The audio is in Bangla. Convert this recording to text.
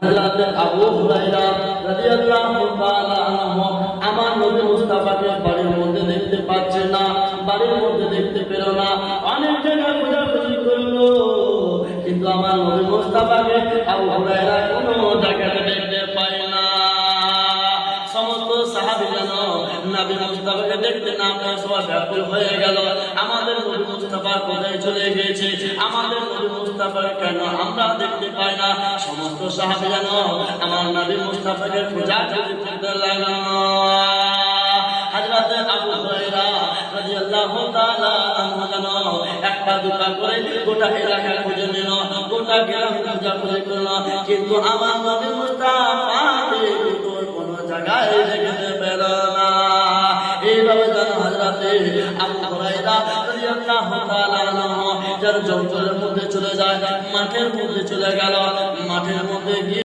হযরত আবু হুরায়রা রাদিয়াল্লাহু তাআলা আনহু আমার নবী মুস্তাফাকে বাড়ির মধ্যে দেখতে পাচ্ছে না, বাড়ির মধ্যে দেখতে পেল না। অনেক জায়গায় খোঁজাখুঁজি করলো, কিন্তু আমার নবী মুস্তাফাকে আবু হুরায়রা কোনো জায়গায় দেখতে পায় না। সমস্ত সাহাবীগণ নবী মুস্তাফাকে দেখতে না পেয়ে সবাই ব্যাকুল হয়ে গেল। আমাদের নবী মুস্তাফা কোথায় চলে গিয়েছে? আমাদের নবী মুস্তাফাকে কেন আমরা দেখতে পাই না? সমস্ত সাহাবীগণ আমার নবী মুস্তাফাকে খোঁজাখুঁজি করতে লাগলো। হযরত আবু হুরায়রা রাদিয়াল্লাহু তাআলা আনহু একটা দুটা করে গোটা এলাকা খুঁজে নিল, গোটা গ্রাম খোঁজাখুঁজি করলো, কিন্তু আমার নবী মুস্তাফাকে কোনো জায়গায় দেখতে পেল না। এইভাবে যেন হযরত আবু হুরায়রা রাদিয়াল্লাহু তাআলা আনহু যার জঙ্গলের মধ্যে চলে যায়, মাঠের মধ্যে চলে গেল। মাঠের মধ্যে